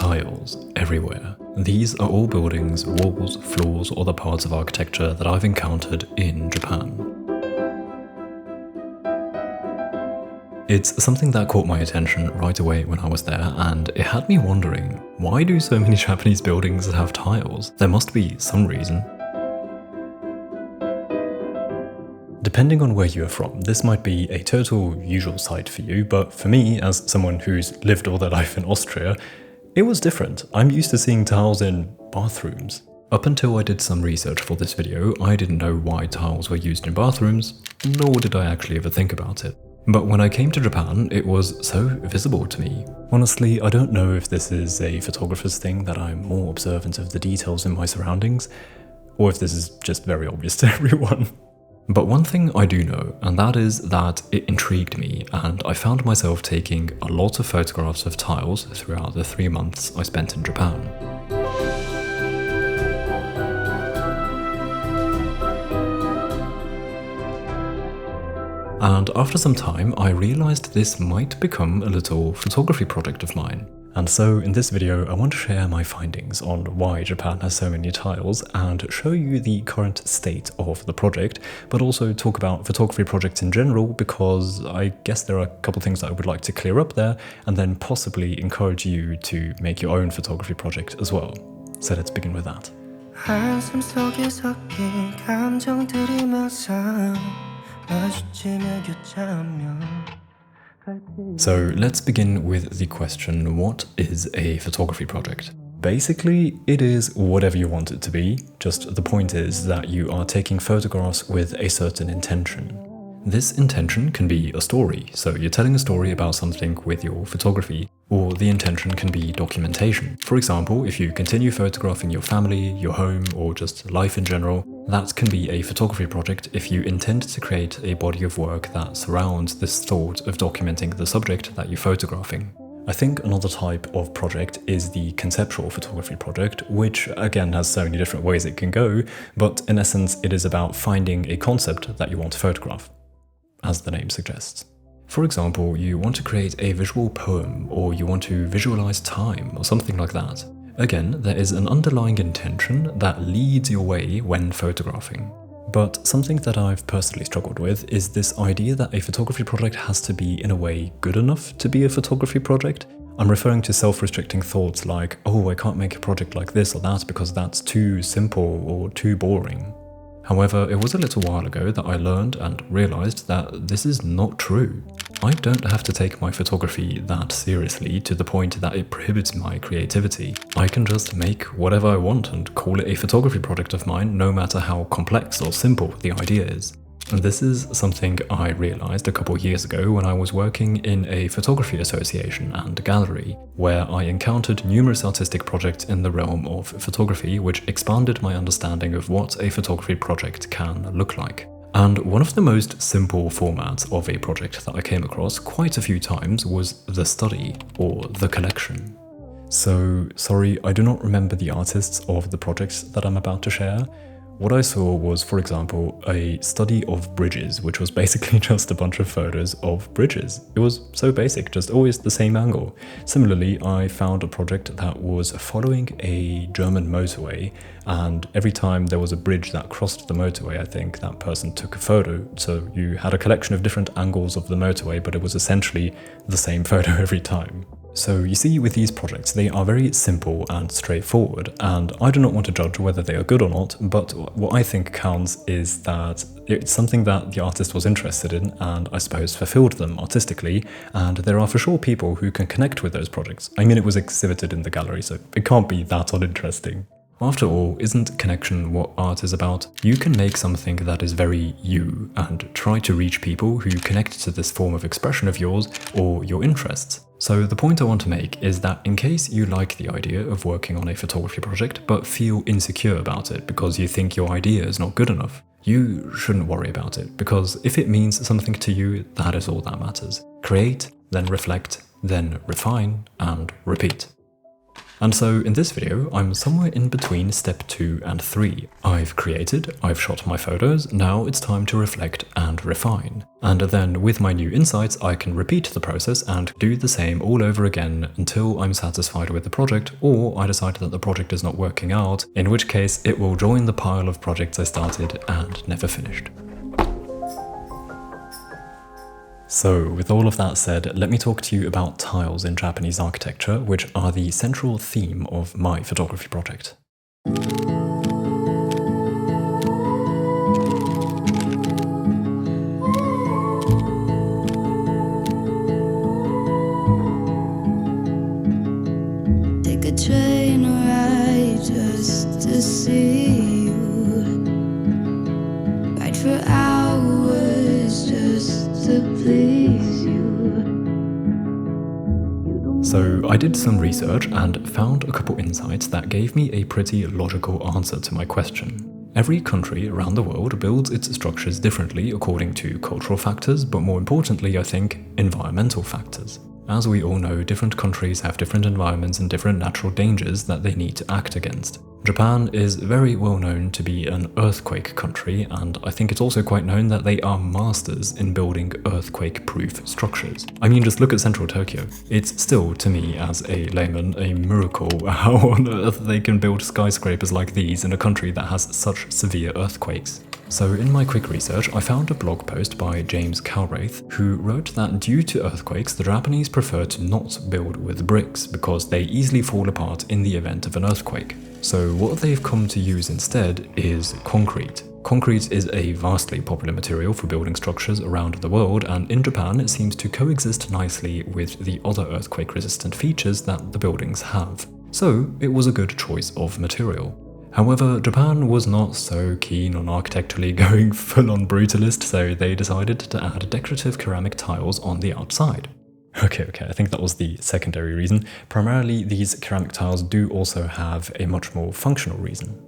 tiles everywhere. These are all buildings, walls, floors, or other parts of architecture that I've encountered in Japan. It's something that caught my attention right away when I was there, and it had me wondering, why do so many Japanese buildings have tiles? There must be some reason. Depending on where you are from, this might be a total usual sight for you, but for me, as someone who's lived all their life in Austria, it was different. I'm used to seeing tiles in bathrooms. Up until I did some research for this video, I didn't know why tiles were used in bathrooms, nor did I actually ever think about it. But when I came to Japan, it was so visible to me. Honestly, I don't know if this is a photographer's thing, that I'm more observant of the details in my surroundings, or if this is just very obvious to everyone. But one thing I do know, and that is that it intrigued me, and I found myself taking a lot of photographs of tiles throughout the 3 months I spent in Japan. And after some time, I realized this might become a little photography project of mine. And so in this video, I want to share my findings on why Japan has so many tiles and show you the current state of the project, but also talk about photography projects in general, because I guess there are a couple things that I would like to clear up there, and then possibly encourage you to make your own photography project as well. So let's begin with that. So let's begin with the question, what is a photography project? Basically, it is whatever you want it to be, just the point is that you are taking photographs with a certain intention. This intention can be a story, so you're telling a story about something with your photography, or the intention can be documentation. For example, if you continue photographing your family, your home, or just life in general, that can be a photography project if you intend to create a body of work that surrounds this thought of documenting the subject that you're photographing. I think another type of project is the conceptual photography project, which again has so many different ways it can go, but in essence it is about finding a concept that you want to photograph, as the name suggests. For example, you want to create a visual poem, or you want to visualize time, or something like that. Again, there is an underlying intention that leads your way when photographing. But something that I've personally struggled with is this idea that a photography project has to be, in a way, good enough to be a photography project. I'm referring to self-restricting thoughts like, oh, I can't make a project like this or that because that's too simple or too boring. However, it was a little while ago that I learned and realized that this is not true. I don't have to take my photography that seriously to the point that it prohibits my creativity. I can just make whatever I want and call it a photography project of mine, no matter how complex or simple the idea is. And this is something I realized a couple years ago when I was working in a photography association and gallery, where I encountered numerous artistic projects in the realm of photography, which expanded my understanding of what a photography project can look like. And one of the most simple formats of a project that I came across quite a few times was the study, or the collection. So, sorry, I do not remember the artists of the projects that I'm about to share. What I saw was, for example, a study of bridges, which was basically just a bunch of photos of bridges. It was so basic, just always the same angle. Similarly, I found a project that was following a German motorway, and every time there was a bridge that crossed the motorway, I think that person took a photo. So you had a collection of different angles of the motorway, but it was essentially the same photo every time. So you see, with these projects, they are very simple and straightforward, and I do not want to judge whether they are good or not, but what I think counts is that it's something that the artist was interested in and I suppose fulfilled them artistically, and there are for sure people who can connect with those projects. I mean, it was exhibited in the gallery, so it can't be that uninteresting. After all, isn't connection what art is about? You can make something that is very you and try to reach people who connect to this form of expression of yours or your interests. So the point I want to make is that in case you like the idea of working on a photography project but feel insecure about it because you think your idea is not good enough, you shouldn't worry about it, because if it means something to you, that is all that matters. Create, then reflect, then refine and repeat. And so in this video, I'm somewhere in between step 2 and 3. I've created, I've shot my photos, now it's time to reflect and refine. And then with my new insights, I can repeat the process and do the same all over again until I'm satisfied with the project, or I decide that the project is not working out, in which case it will join the pile of projects I started and never finished. So, with all of that said, let me talk to you about tiles in Japanese architecture, which are the central theme of my photography project. Take a train ride just to see you. Ride for hours just to please you. So I did some research and found a couple insights that gave me a pretty logical answer to my question. Every country around the world builds its structures differently according to cultural factors, but more importantly, I think, environmental factors. As we all know, different countries have different environments and different natural dangers that they need to act against. Japan is very well known to be an earthquake country, and I think it's also quite known that they are masters in building earthquake-proof structures. I mean, just look at central Tokyo. It's still, to me as a layman, a miracle how on earth they can build skyscrapers like these in a country that has such severe earthquakes. So in my quick research, I found a blog post by James Calraith, who wrote that due to earthquakes, the Japanese prefer to not build with bricks because they easily fall apart in the event of an earthquake. So what they've come to use instead is concrete. Concrete is a vastly popular material for building structures around the world, and in Japan it seems to coexist nicely with the other earthquake-resistant features that the buildings have. So it was a good choice of material. However, Japan was not so keen on architecturally going full-on brutalist, so they decided to add decorative ceramic tiles on the outside. Okay, I think that was the secondary reason. Primarily, these ceramic tiles do also have a much more functional reason.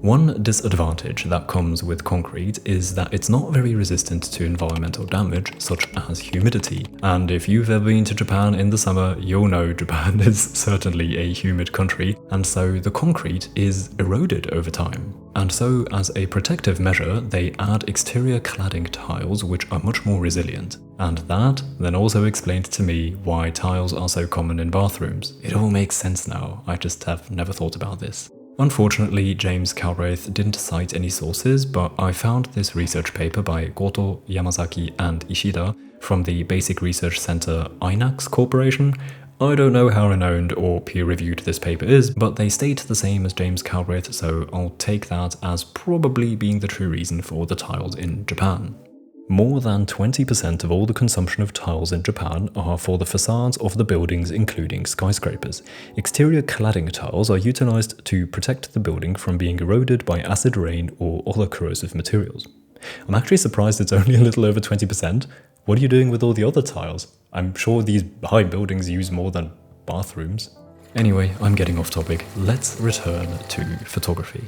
One disadvantage that comes with concrete is that it's not very resistant to environmental damage, such as humidity. And if you've ever been to Japan in the summer, you'll know Japan is certainly a humid country, and so the concrete is eroded over time. And so, as a protective measure, they add exterior cladding tiles which are much more resilient. And that then also explained to me why tiles are so common in bathrooms. It all makes sense now, I just have never thought about this. Unfortunately, James Calraith didn't cite any sources, but I found this research paper by Goto, Yamazaki and Ishida from the Basic Research Center INAX Corporation. I don't know how renowned or peer-reviewed this paper is, but they state the same as James Calraith, so I'll take that as probably being the true reason for the tiles in Japan. More than 20% of all the consumption of tiles in Japan are for the facades of the buildings, including skyscrapers. Exterior cladding tiles are utilized to protect the building from being eroded by acid rain or other corrosive materials. I'm actually surprised it's only a little over 20%. What are you doing with all the other tiles? I'm sure these high buildings use more than bathrooms. Anyway, I'm getting off topic. Let's return to photography.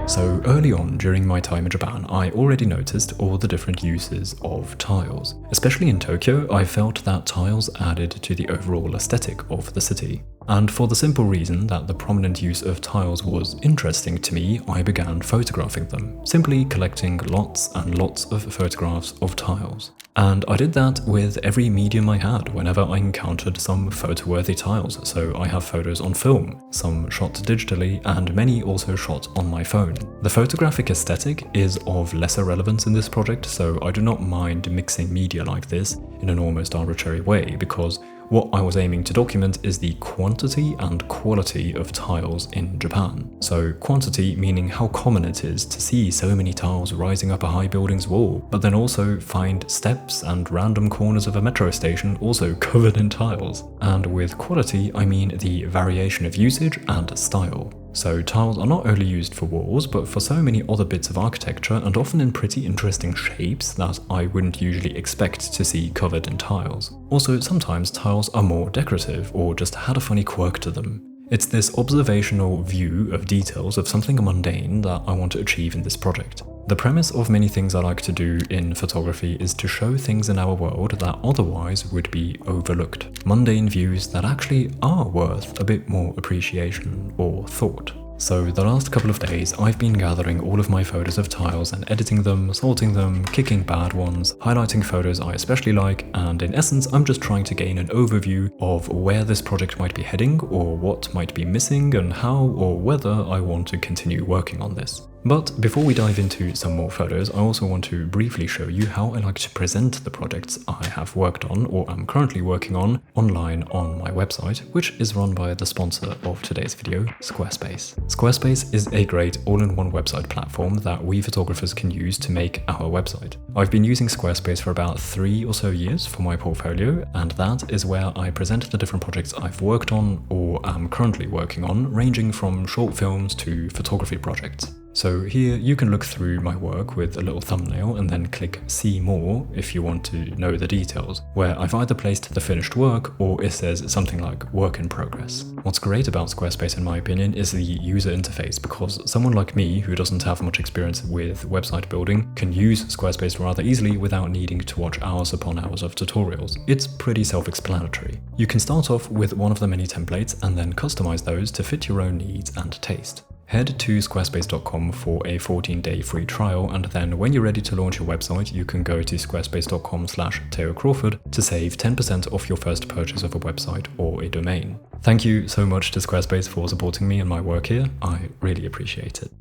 So early on during my time in Japan, I already noticed all the different uses of tiles. Especially in Tokyo, I felt that tiles added to the overall aesthetic of the city. And for the simple reason that the prominent use of tiles was interesting to me, I began photographing them, simply collecting lots and lots of photographs of tiles. And I did that with every medium I had whenever I encountered some photo-worthy tiles, so I have photos on film, some shot digitally, and many also shot on my phone. The photographic aesthetic is of lesser relevance in this project, so I do not mind mixing media like this in an almost arbitrary way, because what I was aiming to document is the quantity and quality of tiles in Japan. So quantity meaning how common it is to see so many tiles rising up a high building's wall, but then also find steps and random corners of a metro station also covered in tiles. And with quality, I mean the variation of usage and style. So tiles are not only used for walls, but for so many other bits of architecture, and often in pretty interesting shapes that I wouldn't usually expect to see covered in tiles. Also, sometimes tiles are more decorative or just had a funny quirk to them. It's this observational view of details of something mundane that I want to achieve in this project. The premise of many things I like to do in photography is to show things in our world that otherwise would be overlooked. Mundane views that actually are worth a bit more appreciation or thought. So the last couple of days I've been gathering all of my photos of tiles and editing them, sorting them, kicking bad ones, highlighting photos I especially like, and in essence I'm just trying to gain an overview of where this project might be heading or what might be missing and how or whether I want to continue working on this. But before we dive into some more photos, I also want to briefly show you how I like to present the projects I have worked on or am currently working on online on my website, which is run by the sponsor of today's video, Squarespace. Squarespace is a great all-in-one website platform that we photographers can use to make our website. I've been using Squarespace for about 3 or so years for my portfolio, and that is where I present the different projects I've worked on or am currently working on, ranging from short films to photography projects. So here you can look through my work with a little thumbnail and then click see more if you want to know the details, where I've either placed the finished work or it says something like work in progress. What's great about Squarespace in my opinion is the user interface, because someone like me who doesn't have much experience with website building can use Squarespace rather easily without needing to watch hours upon hours of tutorials. It's pretty self-explanatory. You can start off with one of the many templates and then customize those to fit your own needs and taste. Head to squarespace.com for a 14-day free trial, and then when you're ready to launch your website, you can go to squarespace.com/Crawford to save 10% off your first purchase of a website or a domain. Thank you so much to Squarespace for supporting me and my work here. I really appreciate it.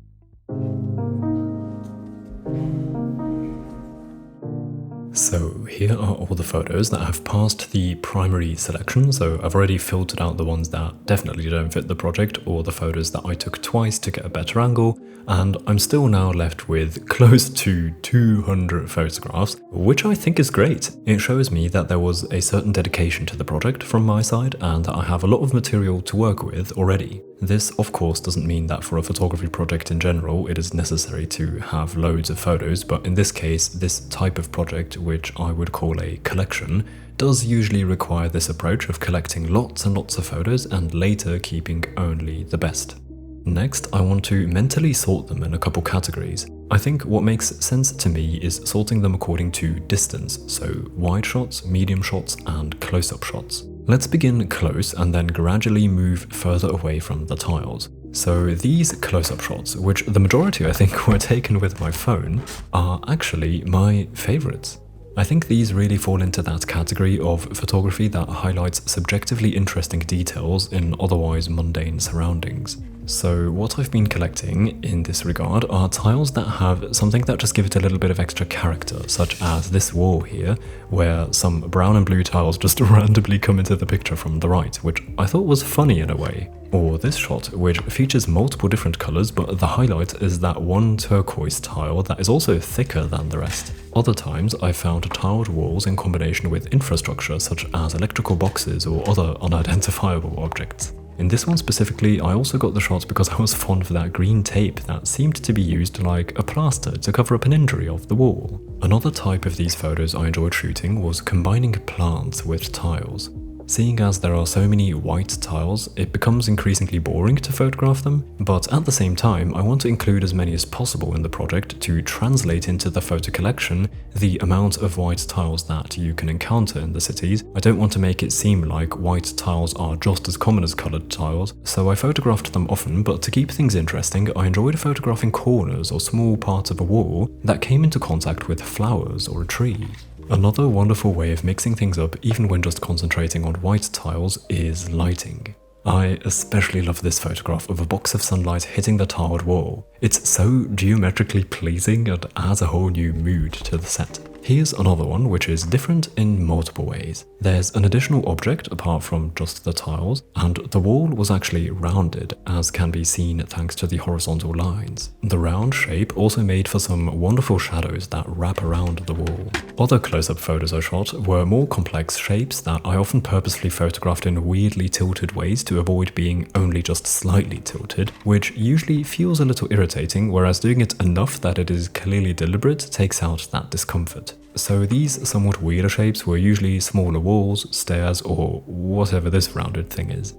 So here are all the photos that have passed the primary selection, so I've already filtered out the ones that definitely don't fit the project or the photos that I took twice to get a better angle, and I'm still now left with close to 200 photographs, which I think is great. It shows me that there was a certain dedication to the project from my side and that I have a lot of material to work with already. This, of course, doesn't mean that for a photography project in general it is necessary to have loads of photos, but in this case, this type of project, which I would call a collection, does usually require this approach of collecting lots and lots of photos and later keeping only the best. Next, I want to mentally sort them in a couple categories. I think what makes sense to me is sorting them according to distance, so wide shots, medium shots, and close-up shots. Let's begin close and then gradually move further away from the tiles. So these close-up shots, which the majority I think were taken with my phone, are actually my favorites. I think these really fall into that category of photography that highlights subjectively interesting details in otherwise mundane surroundings. So what I've been collecting in this regard are tiles that have something that just give it a little bit of extra character, such as this wall here, where some brown and blue tiles just randomly come into the picture from the right, which I thought was funny in a way. Or this shot, which features multiple different colours, but the highlight is that one turquoise tile that is also thicker than the rest. Other times I've found tiled walls in combination with infrastructure such as electrical boxes or other unidentifiable objects. In this one specifically, I also got the shot because I was fond of that green tape that seemed to be used like a plaster to cover up an injury of the wall. Another type of these photos I enjoyed shooting was combining plants with tiles. Seeing as there are so many white tiles, it becomes increasingly boring to photograph them, but at the same time I want to include as many as possible in the project to translate into the photo collection the amount of white tiles that you can encounter in the cities. I don't want to make it seem like white tiles are just as common as coloured tiles, so I photographed them often, but to keep things interesting, I enjoyed photographing corners or small parts of a wall that came into contact with flowers or a tree. Another wonderful way of mixing things up, even when just concentrating on white tiles, is lighting. I especially love this photograph of a box of sunlight hitting the tiled wall. It's so geometrically pleasing and adds a whole new mood to the set. Here's another one which is different in multiple ways. There's an additional object apart from just the tiles, and the wall was actually rounded, as can be seen thanks to the horizontal lines. The round shape also made for some wonderful shadows that wrap around the wall. Other close-up photos I shot were more complex shapes that I often purposefully photographed in weirdly tilted ways to avoid being only just slightly tilted, which usually feels a little irritating, whereas doing it enough that it is clearly deliberate takes out that discomfort. So these somewhat weirder shapes were usually smaller walls, stairs, or whatever this rounded thing is.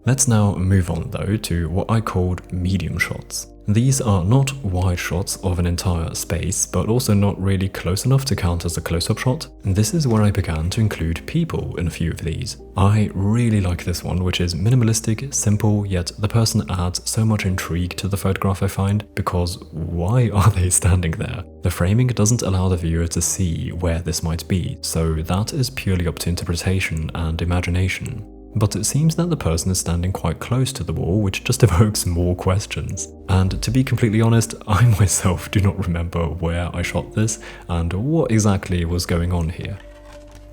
Let's now move on though to what I called medium shots. These are not wide shots of an entire space, but also not really close enough to count as a close-up shot. And this is where I began to include people in a few of these. I really like this one, which is minimalistic, simple, yet the person adds so much intrigue to the photograph I find, because why are they standing there? The framing doesn't allow the viewer to see where this might be, so that is purely up to interpretation and imagination. But it seems that the person is standing quite close to the wall, which just evokes more questions. And to be completely honest, I myself do not remember where I shot this and what exactly was going on here.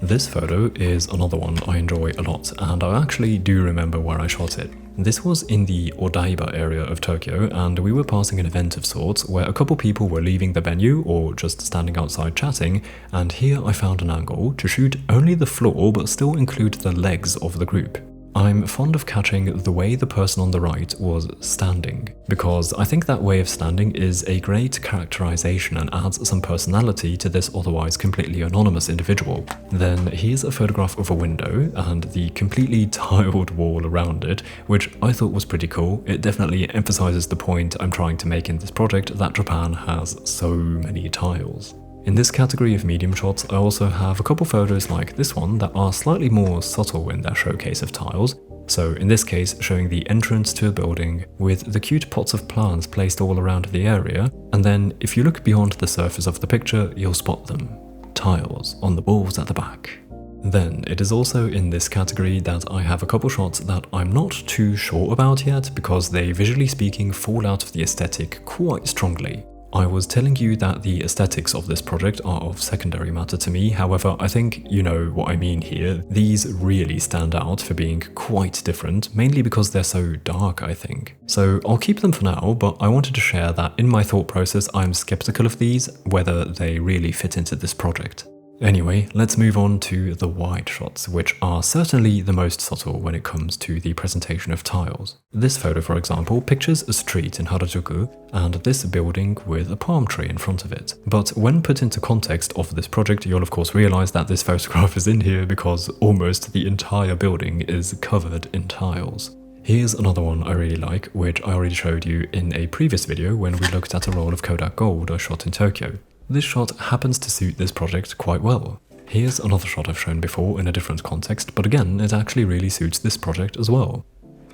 This photo is another one I enjoy a lot, and I actually do remember where I shot it. This was in the Odaiba area of Tokyo, and we were passing an event of sorts where a couple people were leaving the venue or just standing outside chatting, and here I found an angle to shoot only the floor but still include the legs of the group. I'm fond of catching the way the person on the right was standing, because I think that way of standing is a great characterization and adds some personality to this otherwise completely anonymous individual. Then here's a photograph of a window and the completely tiled wall around it, which I thought was pretty cool. It definitely emphasizes the point I'm trying to make in this project, that Japan has so many tiles. In this category of medium shots, I also have a couple photos like this one that are slightly more subtle in their showcase of tiles. So in this case, showing the entrance to a building with the cute pots of plants placed all around the area, and then if you look beyond the surface of the picture, you'll spot them. Tiles on the walls at the back. Then it is also in this category that I have a couple shots that I'm not too sure about yet, because they, visually speaking, fall out of the aesthetic quite strongly. I was telling you that the aesthetics of this project are of secondary matter to me, however I think you know what I mean here. These really stand out for being quite different, mainly because they're so dark I think. So I'll keep them for now, but I wanted to share that in my thought process I'm skeptical of these, whether they really fit into this project. Anyway, let's move on to the wide shots, which are certainly the most subtle when it comes to the presentation of tiles. This photo, for example, pictures a street in Harajuku and this building with a palm tree in front of it. But when put into context of this project, you'll of course realize that this photograph is in here because almost the entire building is covered in tiles. Here's another one I really like, which I already showed you in a previous video when we looked at a roll of Kodak Gold I shot in Tokyo. This shot happens to suit this project quite well. Here's another shot I've shown before in a different context, but again, it actually really suits this project as well.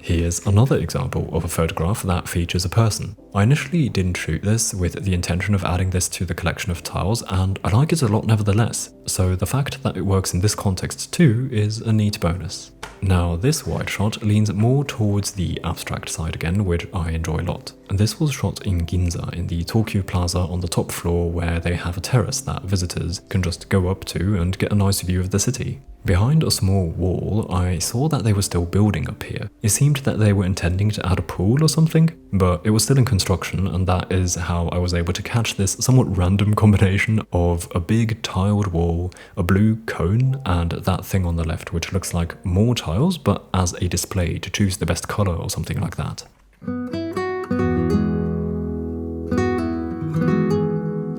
Here's another example of a photograph that features a person. I initially didn't shoot this with the intention of adding this to the collection of tiles, and I like it a lot nevertheless, so the fact that it works in this context too is a neat bonus. Now this wide shot leans more towards the abstract side again, which I enjoy a lot. This was shot in Ginza, in the Tokyu Plaza on the top floor, where they have a terrace that visitors can just go up to and get a nice view of the city. Behind a small wall, I saw that they were still building up here. It seemed that they were intending to add a pool or something, but it was still in construction, and that is how I was able to catch this somewhat random combination of a big tiled wall, a blue cone, and that thing on the left which looks like more tiles but as a display to choose the best color or something like that.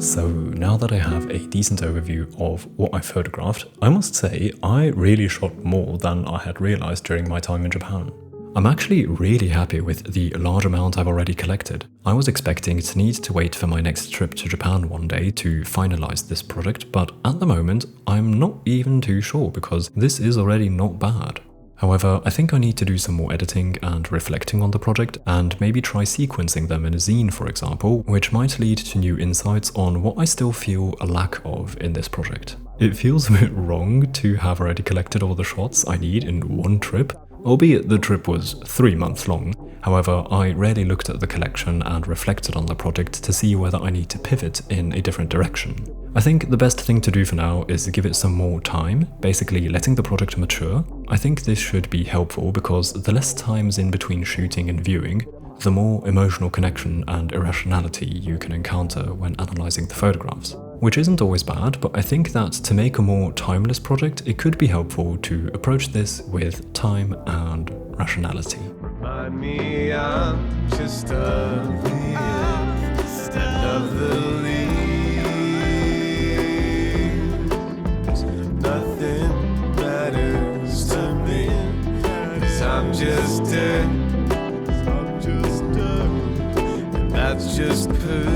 So now that I have a decent overview of what I photographed, I must say I really shot more than I had realized during my time in Japan. I'm actually really happy with the large amount I've already collected. I was expecting to need to wait for my next trip to Japan one day to finalize this project, but at the moment I'm not even too sure because this is already not bad. However, I think I need to do some more editing and reflecting on the project, and maybe try sequencing them in a zine, for example, which might lead to new insights on what I still feel a lack of in this project. It feels a bit wrong to have already collected all the shots I need in one trip, albeit the trip was 3 months long. However, I rarely looked at the collection and reflected on the project to see whether I need to pivot in a different direction. I think the best thing to do for now is to give it some more time, basically letting the project mature. I think this should be helpful because the less times in between shooting and viewing, the more emotional connection and irrationality you can encounter when analysing the photographs. Which isn't always bad, but I think that to make a more timeless project, it could be helpful to approach this with time and rationality. Remind me I'm just of the end of the leaves. Nothing matters to me, 'cause I'm just dirt. And that's just poo.